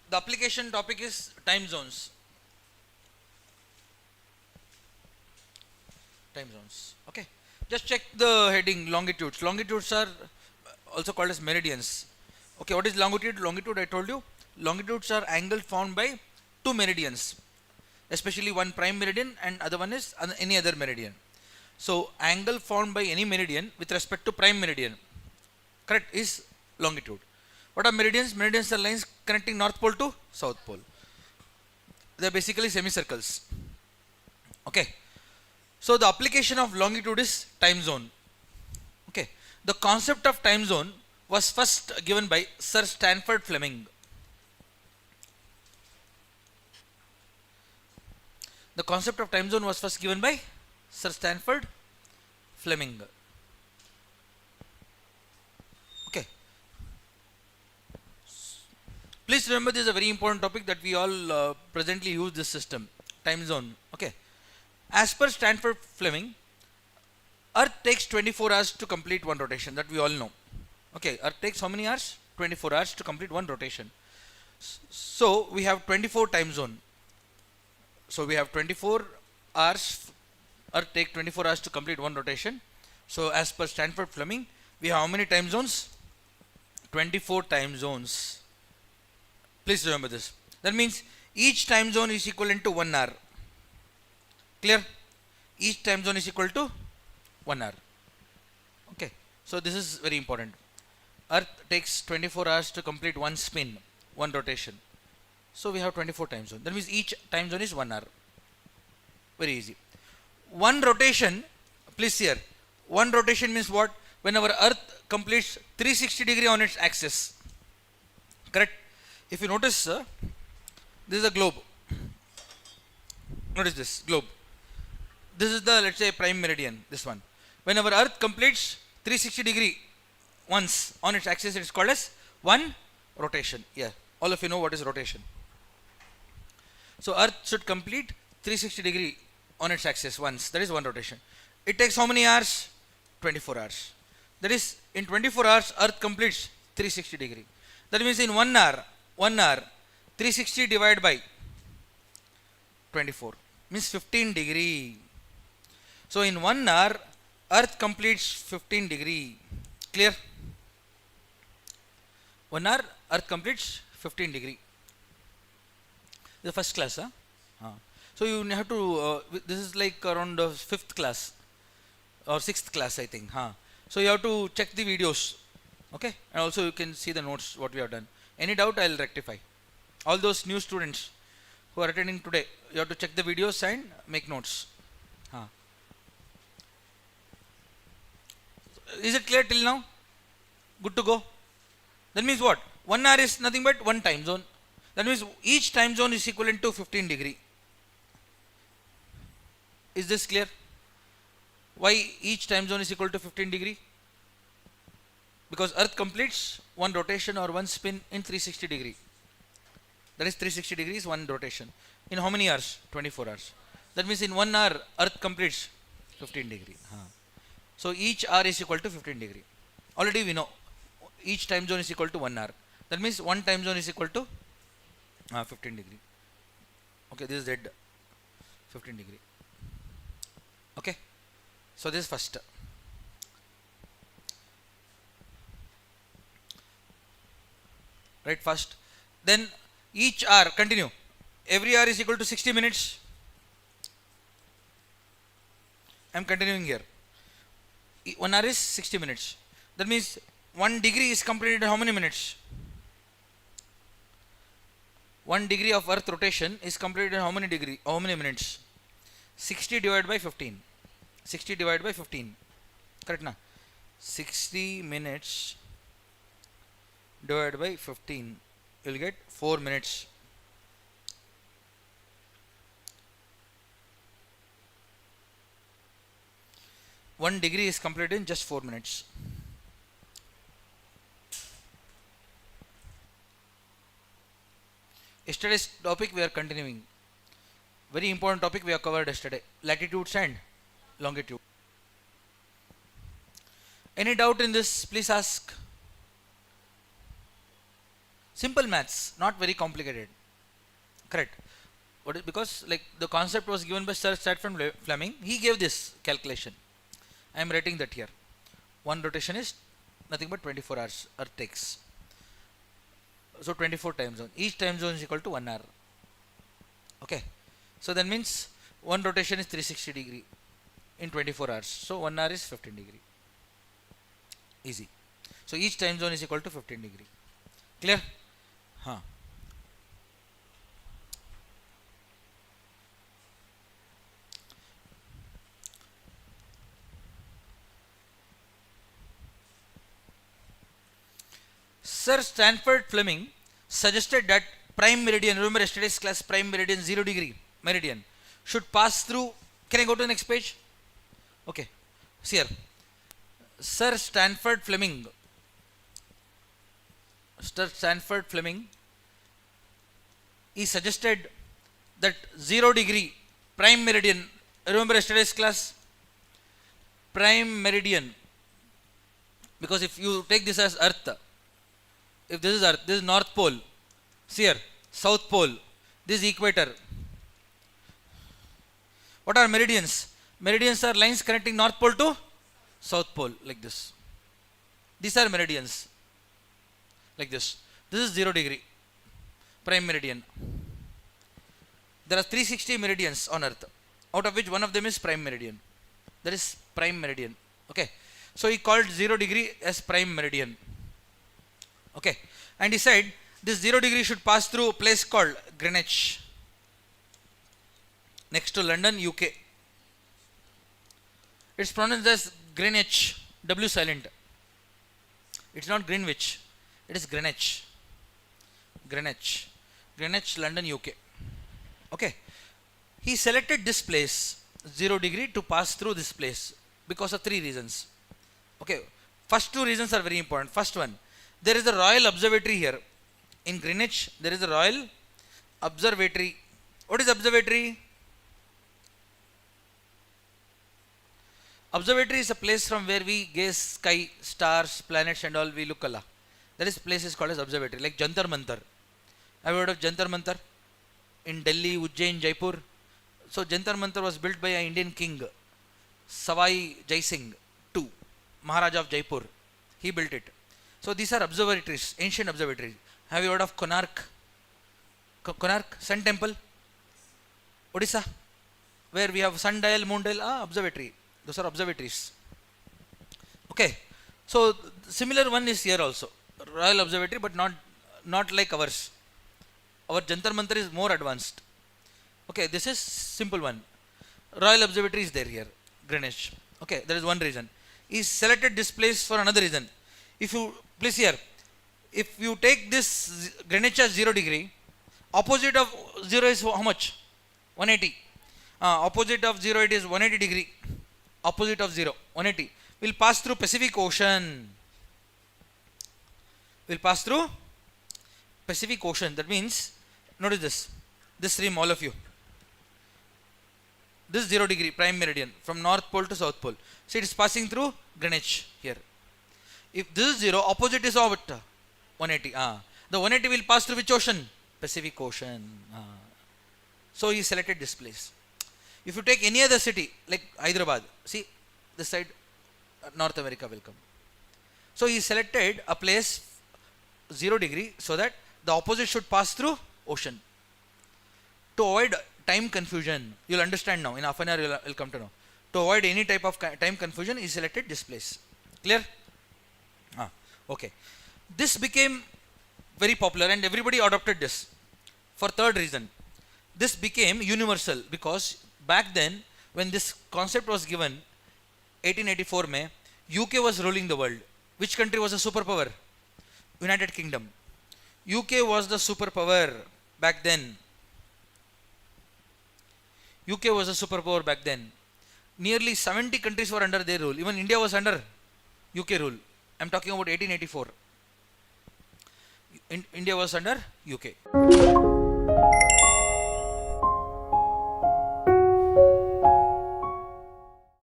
The application topic is time zones. Time zones. Okay. Just check the heading longitudes. Longitudes are also called as meridians. Okay, what is longitude? Longitude, I told you. Longitudes are angles formed by two meridians, especially one prime meridian and other one is any other meridian. So, angle formed by any meridian with respect to prime meridian, correct, is longitude. What are meridians? Meridians are lines connecting North Pole to South Pole. They are basically semicircles. Okay. So, the application of longitude is time zone. Okay. The concept of time zone was first given by Sir Stanford Fleming. The concept of time zone was first given by Sir Stanford Fleming. Okay. Please remember, this is a very important topic that we all presently use this system, time zone. Okay. As per Stanford Fleming, Earth takes 24 hours to complete one rotation, that we all know. Okay, Earth takes how many hours? 24 hours to complete one rotation. So we have 24 time zone. So we have 24 hours. Earth take 24 hours to complete one rotation. So as per Stanford Fleming, we have how many time zones? 24 time zones. Please remember this. That means each time zone is equivalent to 1 hour. Clear? Each time zone is equal to 1 hour. Okay. So this is very important. Earth takes 24 hours to complete one spin, one rotation. So we have 24 time zones. That means each time zone is 1 hour. Very easy. One rotation, please here. One rotation means what? When our Earth completes 360 degree on its axis. Correct? If you notice, this is a globe. Notice this globe. This is the, let's say, prime meridian, this one. When our Earth completes 360 degree once on its axis, it is called as one rotation. Yeah, all of you know what is rotation. So Earth should complete 360 degree on its axis once. That is one rotation. It takes how many hours? 24 hours. That is, in 24 hours, Earth completes 360 degree. That means in 1 hour, 360 divided by 24 means 15 degree. So in 1 hour, Earth completes 15 degree. Clear? 1 hour, Earth completes 15 degree. The first class, huh? So you have to, this is like around 5th class or 6th class, I think, huh? So you have to check the videos, okay? And also you can see the notes, what we have done. Any doubt, I'll rectify. All those new students who are attending today, you have to check the videos and make notes. Huh? Is it clear till now? Good to go? That means what? 1 hour is nothing but one time zone. That means each time zone is equivalent to 15 degree. Is this clear? Why each time zone is equal to 15 degree? Because Earth completes one rotation or one spin in 360 degree. That is 360 degrees, one rotation. In how many hours? 24 hours. That means in 1 hour, Earth completes 15 degree. So each hour is equal to 15 degree. Already we know each time zone is equal to 1 hour. That means one time zone is equal to 15 degree. Okay, this is Z. 15 degree. Okay. So this is first. Right, first. Then each hour, continue. Every hour is equal to 60 minutes. I am continuing here. 1 hour is 60 minutes. That means 1 degree is completed in how many minutes? 1 degree of Earth rotation is completed in how many degree? How many minutes? 60 divided by 15. 60 divided by 15. Correct na? 60 minutes divided by 15. You will get 4 minutes. One degree is completed in just 4 minutes. Yesterday's topic we are continuing. Very important topic we have covered yesterday. Latitudes and longitude. Any doubt in this? Please ask. Simple maths, not very complicated. Correct. Because like the concept was given by Sir Stratford Fleming, he gave this calculation. I am writing that here. One rotation is nothing but 24 hours Earth takes. So 24 time zone. Each time zone is equal to 1 hour. Okay. So that means one rotation is 360 degree in 24 hours. So 1 hour is 15 degree. Easy. So each time zone is equal to 15 degree. Clear? Huh. Sir Stanford Fleming suggested that prime meridian, remember yesterday's class, prime meridian 0 degree meridian should pass through. Can I go to the next page? Okay. See here. Sir Stanford Fleming he suggested that 0 degree prime meridian, remember yesterday's class, prime meridian, because if you take this as Earth, if this is Earth, this is North Pole, see here, South Pole, this is equator. What are meridians? Meridians are lines connecting North Pole to South Pole, like this. These are meridians, like this. This is 0 degree prime meridian. There are 360 meridians on Earth, out of which one of them is prime meridian. That is prime meridian. Okay. So he called 0 degree as prime meridian. Okay. And he said this 0 degree should pass through a place called Greenwich, next to London, UK. It's pronounced as Greenwich, W silent. It's not Greenwich, it is Greenwich. Greenwich, London, UK. Okay. He selected this place 0 degree to pass through this place because of 3 reasons. Okay. First 2 reasons are very important. First one, there is a Royal Observatory here. In Greenwich, there is a Royal Observatory. What is observatory? Observatory is a place from where we gaze sky, stars, planets and all, we look Allah. That is place is called as observatory, like Jantar Mantar. Have you heard of Jantar Mantar? In Delhi, Ujjain, Jaipur. So Jantar Mantar was built by an Indian king, Savai Jai Singh II, Maharaja of Jaipur. He built it. So these are observatories, ancient observatories. Have you heard of Konark? Konark, Sun Temple, Odisha, where we have sundial, moondial, observatory. Those are observatories. Okay. So similar one is here also, Royal Observatory, but not like ours. Our Jantar Mantar is more advanced. Okay, this is simple one. Royal Observatory is there here, Greenwich. Okay, that is one reason. He selected this place for another reason. If you please here, if you take this Greenwich as 0 degree, opposite of 0 is how much? 180. Opposite of 0 it is 180 degree. Opposite of 0, 180. Will pass through Pacific Ocean. Will pass through Pacific Ocean. That means, notice this. This stream, all of you. This 0 degree prime meridian from North Pole to South Pole. So it is passing through Greenwich here. If this is 0, opposite is what? 180. The 180 will pass through which ocean? Pacific Ocean. So he selected this place. If you take any other city like Hyderabad, see this side, North America will come. So he selected a place 0 degree so that the opposite should pass through ocean. To avoid time confusion, you will understand now. In half an hour you will come to know. To avoid any type of time confusion, he selected this place. Clear? Okay. This became very popular and everybody adopted this. For third reason, this became universal because back then when this concept was given, 1884 May, UK was ruling the world. Which country was a superpower? United Kingdom. UK was the superpower back then. UK was a superpower back then. Nearly 70 countries were under their rule. Even India was under UK rule. I am talking about 1884. India was under UK.